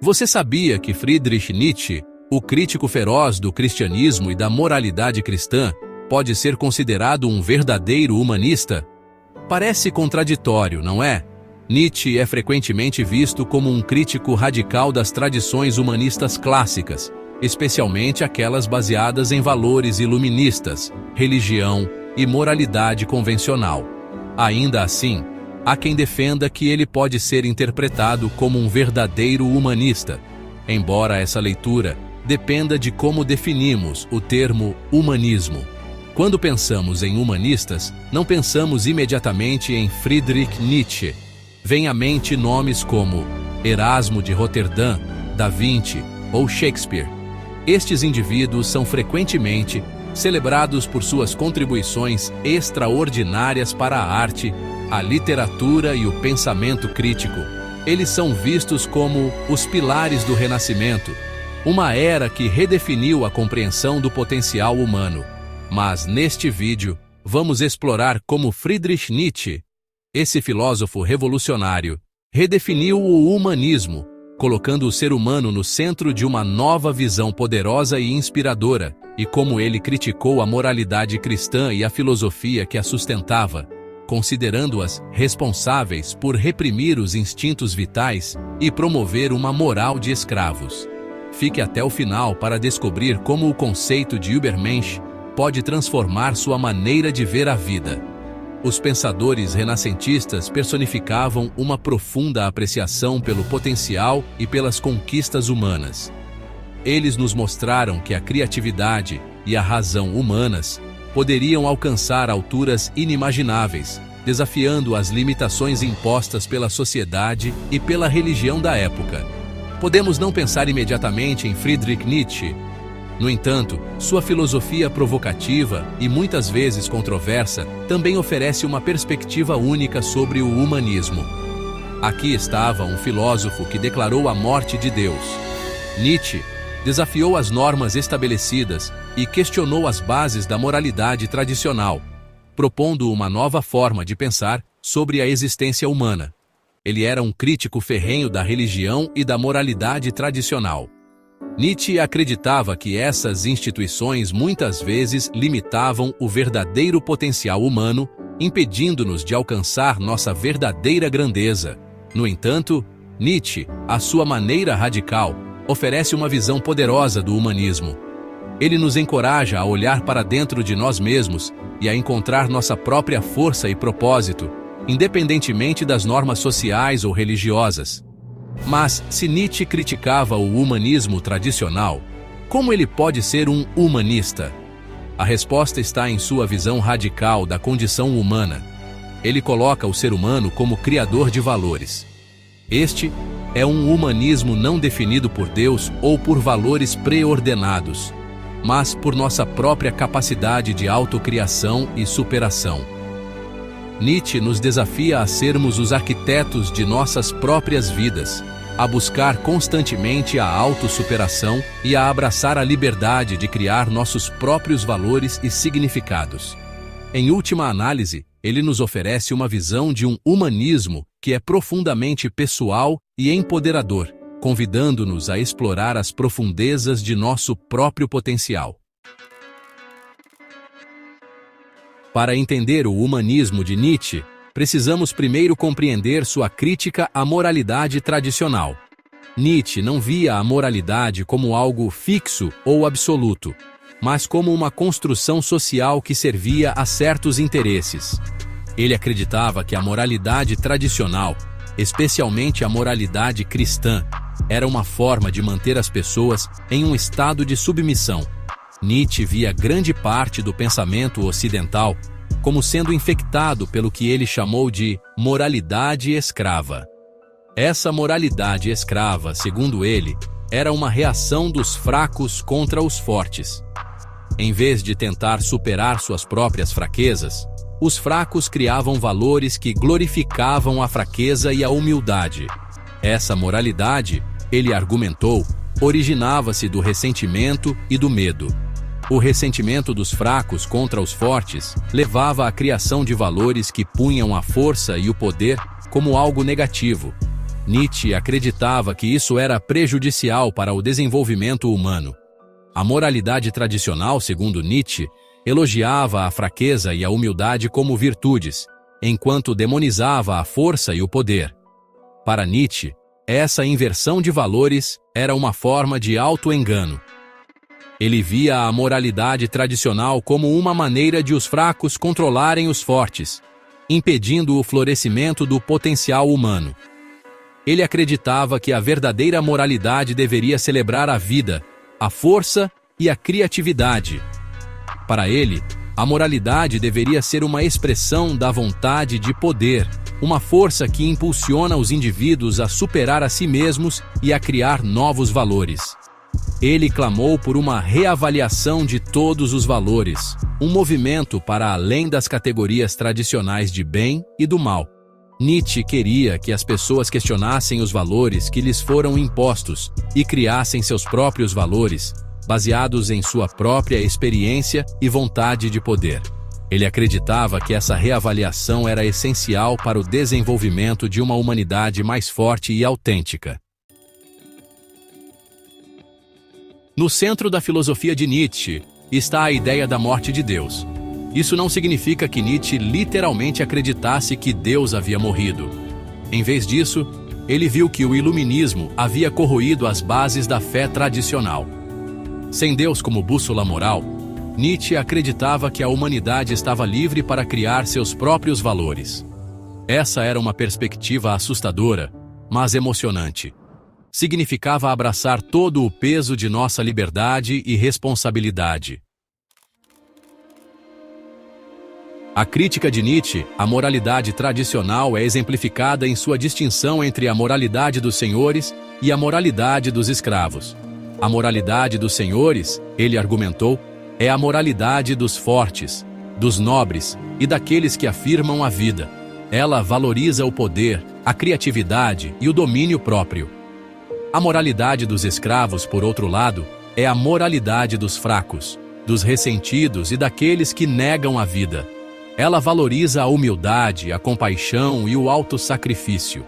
Você sabia que Friedrich Nietzsche, o crítico feroz do cristianismo e da moralidade cristã, pode ser considerado um verdadeiro humanista? Parece contraditório, não é? Nietzsche é frequentemente visto como um crítico radical das tradições humanistas clássicas, especialmente aquelas baseadas em valores iluministas, religião e moralidade convencional. Ainda assim, há quem defenda que ele pode ser interpretado como um verdadeiro humanista, embora essa leitura dependa de como definimos o termo humanismo. Quando pensamos em humanistas, não pensamos imediatamente em Friedrich Nietzsche. Vêm à mente nomes como Erasmo de Roterdã, Da Vinci ou Shakespeare. Estes indivíduos são frequentemente celebrados por suas contribuições extraordinárias para a arte, a literatura e o pensamento crítico. Eles são vistos como os pilares do Renascimento, uma era que redefiniu a compreensão do potencial humano. Mas neste vídeo, vamos explorar como Friedrich Nietzsche, esse filósofo revolucionário, redefiniu o humanismo, colocando o ser humano no centro de uma nova visão poderosa e inspiradora, e como ele criticou a moralidade cristã e a filosofia que a sustentava, considerando-as responsáveis por reprimir os instintos vitais e promover uma moral de escravos. Fique até o final para descobrir como o conceito de Übermensch pode transformar sua maneira de ver a vida. Os pensadores renascentistas personificavam uma profunda apreciação pelo potencial e pelas conquistas humanas. Eles nos mostraram que a criatividade e a razão humanas poderiam alcançar alturas inimagináveis, desafiando as limitações impostas pela sociedade e pela religião da época. Podemos não pensar imediatamente em Friedrich Nietzsche. No entanto, sua filosofia provocativa e muitas vezes controversa também oferece uma perspectiva única sobre o humanismo. Aqui estava um filósofo que declarou a morte de Deus. Nietzsche desafiou as normas estabelecidas e questionou as bases da moralidade tradicional, propondo uma nova forma de pensar sobre a existência humana. Ele era um crítico ferrenho da religião e da moralidade tradicional. Nietzsche acreditava que essas instituições muitas vezes limitavam o verdadeiro potencial humano, impedindo-nos de alcançar nossa verdadeira grandeza. No entanto, Nietzsche, à sua maneira radical, oferece uma visão poderosa do humanismo. Ele nos encoraja a olhar para dentro de nós mesmos e a encontrar nossa própria força e propósito, independentemente das normas sociais ou religiosas. Mas, se Nietzsche criticava o humanismo tradicional, como ele pode ser um humanista? A resposta está em sua visão radical da condição humana. Ele coloca o ser humano como criador de valores. Este é um humanismo não definido por Deus ou por valores pré-ordenados, mas por nossa própria capacidade de autocriação e superação. Nietzsche nos desafia a sermos os arquitetos de nossas próprias vidas, a buscar constantemente a autossuperação e a abraçar a liberdade de criar nossos próprios valores e significados. Em última análise, ele nos oferece uma visão de um humanismo que é profundamente pessoal e empoderador, convidando-nos a explorar as profundezas de nosso próprio potencial. Para entender o humanismo de Nietzsche, precisamos primeiro compreender sua crítica à moralidade tradicional. Nietzsche não via a moralidade como algo fixo ou absoluto, mas como uma construção social que servia a certos interesses. Ele acreditava que a moralidade tradicional, especialmente a moralidade cristã, era uma forma de manter as pessoas em um estado de submissão. Nietzsche via grande parte do pensamento ocidental como sendo infectado pelo que ele chamou de moralidade escrava. Essa moralidade escrava, segundo ele, era uma reação dos fracos contra os fortes. Em vez de tentar superar suas próprias fraquezas, os fracos criavam valores que glorificavam a fraqueza e a humildade. Essa moralidade, ele argumentou, originava-se do ressentimento e do medo. O ressentimento dos fracos contra os fortes levava à criação de valores que punham a força e o poder como algo negativo. Nietzsche acreditava que isso era prejudicial para o desenvolvimento humano. A moralidade tradicional, segundo Nietzsche, elogiava a fraqueza e a humildade como virtudes, enquanto demonizava a força e o poder. Para Nietzsche, essa inversão de valores era uma forma de auto-engano. Ele via a moralidade tradicional como uma maneira de os fracos controlarem os fortes, impedindo o florescimento do potencial humano. Ele acreditava que a verdadeira moralidade deveria celebrar a vida, a força e a criatividade. Para ele, a moralidade deveria ser uma expressão da vontade de poder, uma força que impulsiona os indivíduos a superar a si mesmos e a criar novos valores. Ele clamou por uma reavaliação de todos os valores, um movimento para além das categorias tradicionais de bem e do mal. Nietzsche queria que as pessoas questionassem os valores que lhes foram impostos e criassem seus próprios valores, baseados em sua própria experiência e vontade de poder. Ele acreditava que essa reavaliação era essencial para o desenvolvimento de uma humanidade mais forte e autêntica. No centro da filosofia de Nietzsche está a ideia da morte de Deus. Isso não significa que Nietzsche literalmente acreditasse que Deus havia morrido. Em vez disso, ele viu que o iluminismo havia corroído as bases da fé tradicional. Sem Deus como bússola moral, Nietzsche acreditava que a humanidade estava livre para criar seus próprios valores. Essa era uma perspectiva assustadora, mas emocionante. Significava abraçar todo o peso de nossa liberdade e responsabilidade. A crítica de Nietzsche à moralidade tradicional é exemplificada em sua distinção entre a moralidade dos senhores e a moralidade dos escravos. A moralidade dos senhores, ele argumentou, é a moralidade dos fortes, dos nobres e daqueles que afirmam a vida. Ela valoriza o poder, a criatividade e o domínio próprio. A moralidade dos escravos, por outro lado, é a moralidade dos fracos, dos ressentidos e daqueles que negam a vida. Ela valoriza a humildade, a compaixão e o autossacrifício.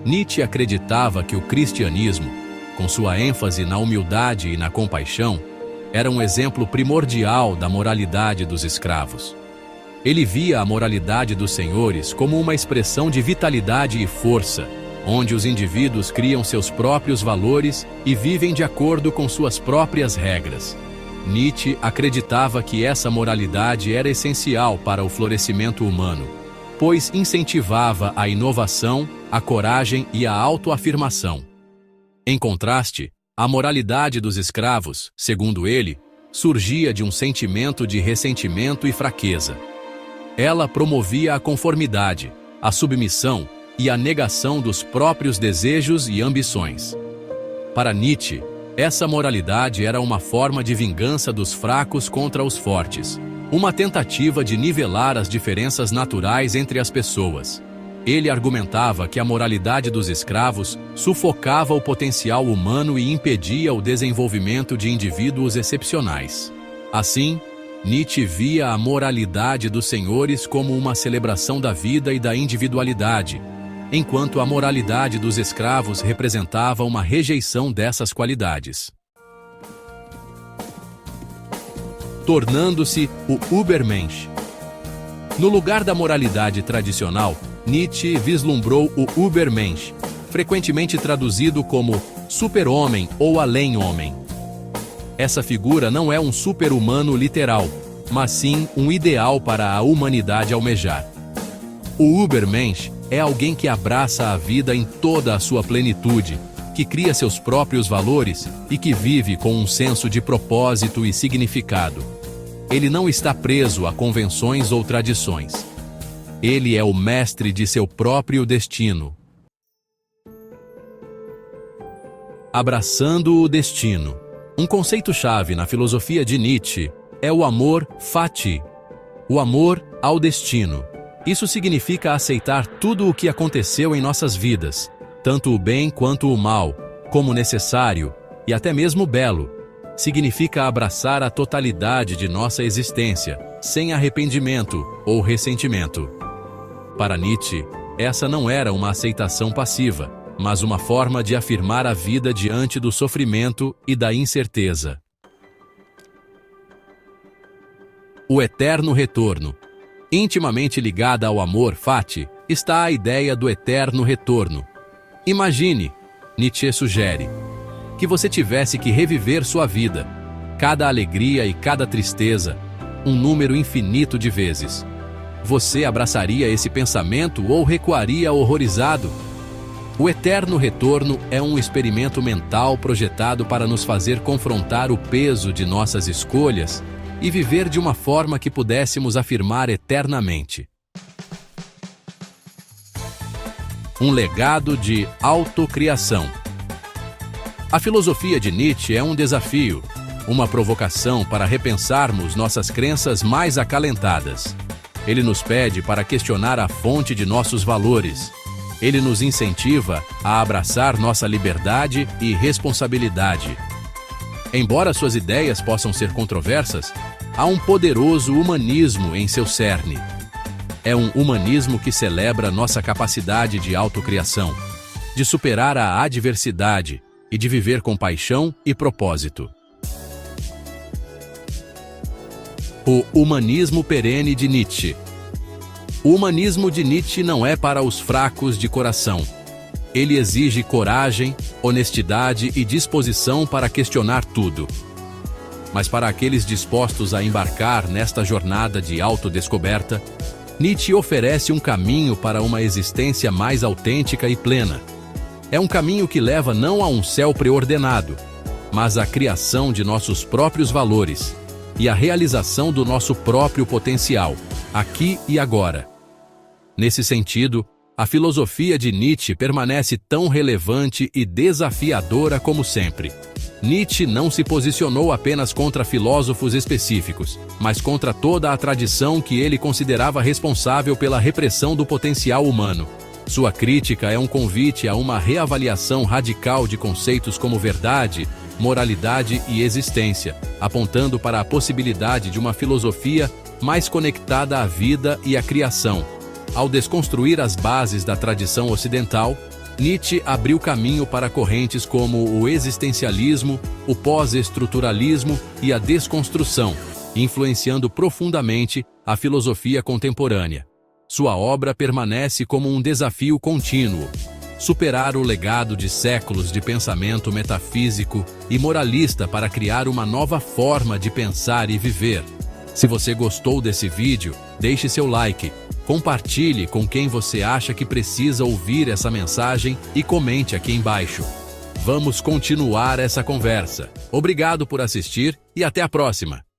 Nietzsche acreditava que o cristianismo, com sua ênfase na humildade e na compaixão, era um exemplo primordial da moralidade dos escravos. Ele via a moralidade dos senhores como uma expressão de vitalidade e força, onde os indivíduos criam seus próprios valores e vivem de acordo com suas próprias regras. Nietzsche acreditava que essa moralidade era essencial para o florescimento humano, pois incentivava a inovação, a coragem e a autoafirmação. Em contraste, a moralidade dos escravos, segundo ele, surgia de um sentimento de ressentimento e fraqueza. Ela promovia a conformidade, a submissão e a negação dos próprios desejos e ambições. Para Nietzsche, essa moralidade era uma forma de vingança dos fracos contra os fortes, uma tentativa de nivelar as diferenças naturais entre as pessoas. Ele argumentava que a moralidade dos escravos sufocava o potencial humano e impedia o desenvolvimento de indivíduos excepcionais. Assim, Nietzsche via a moralidade dos senhores como uma celebração da vida e da individualidade, enquanto a moralidade dos escravos representava uma rejeição dessas qualidades. Tornando-se o Übermensch. No lugar da moralidade tradicional, Nietzsche vislumbrou o Übermensch, frequentemente traduzido como super-homem ou além-homem. Essa figura não é um super-humano literal, mas sim um ideal para a humanidade almejar. O Übermensch é alguém que abraça a vida em toda a sua plenitude, que cria seus próprios valores e que vive com um senso de propósito e significado. Ele não está preso a convenções ou tradições. Ele é o mestre de seu próprio destino. Abraçando o destino. Um conceito-chave na filosofia de Nietzsche é o amor fati, o amor ao destino. Isso significa aceitar tudo o que aconteceu em nossas vidas, tanto o bem quanto o mal, como necessário e até mesmo belo. Significa abraçar a totalidade de nossa existência, sem arrependimento ou ressentimento. Para Nietzsche, essa não era uma aceitação passiva, mas uma forma de afirmar a vida diante do sofrimento e da incerteza. O eterno retorno. Intimamente ligada ao amor fati, está a ideia do eterno retorno. Imagine, Nietzsche sugere, que você tivesse que reviver sua vida, cada alegria e cada tristeza, um número infinito de vezes. Você abraçaria esse pensamento ou recuaria horrorizado? O eterno retorno é um experimento mental projetado para nos fazer confrontar o peso de nossas escolhas e viver de uma forma que pudéssemos afirmar eternamente. Um legado de autocriação. A filosofia de Nietzsche é um desafio, uma provocação para repensarmos nossas crenças mais acalentadas. Ele nos pede para questionar a fonte de nossos valores. Ele nos incentiva a abraçar nossa liberdade e responsabilidade. Embora suas ideias possam ser controversas, há um poderoso humanismo em seu cerne. É um humanismo que celebra nossa capacidade de autocriação, de superar a adversidade e de viver com paixão e propósito. O humanismo perene de Nietzsche. O humanismo de Nietzsche não é para os fracos de coração. Ele exige coragem, honestidade e disposição para questionar tudo. Mas para aqueles dispostos a embarcar nesta jornada de autodescoberta, Nietzsche oferece um caminho para uma existência mais autêntica e plena. É um caminho que leva não a um céu preordenado, mas à criação de nossos próprios valores e à realização do nosso próprio potencial, aqui e agora. Nesse sentido, a filosofia de Nietzsche permanece tão relevante e desafiadora como sempre. Nietzsche não se posicionou apenas contra filósofos específicos, mas contra toda a tradição que ele considerava responsável pela repressão do potencial humano. Sua crítica é um convite a uma reavaliação radical de conceitos como verdade, moralidade e existência, apontando para a possibilidade de uma filosofia mais conectada à vida e à criação. Ao desconstruir as bases da tradição ocidental, Nietzsche abriu caminho para correntes como o existencialismo, o pós-estruturalismo e a desconstrução, influenciando profundamente a filosofia contemporânea. Sua obra permanece como um desafio contínuo: superar o legado de séculos de pensamento metafísico e moralista para criar uma nova forma de pensar e viver. Se você gostou desse vídeo, deixe seu like, compartilhe com quem você acha que precisa ouvir essa mensagem e comente aqui embaixo. Vamos continuar essa conversa. Obrigado por assistir e até a próxima!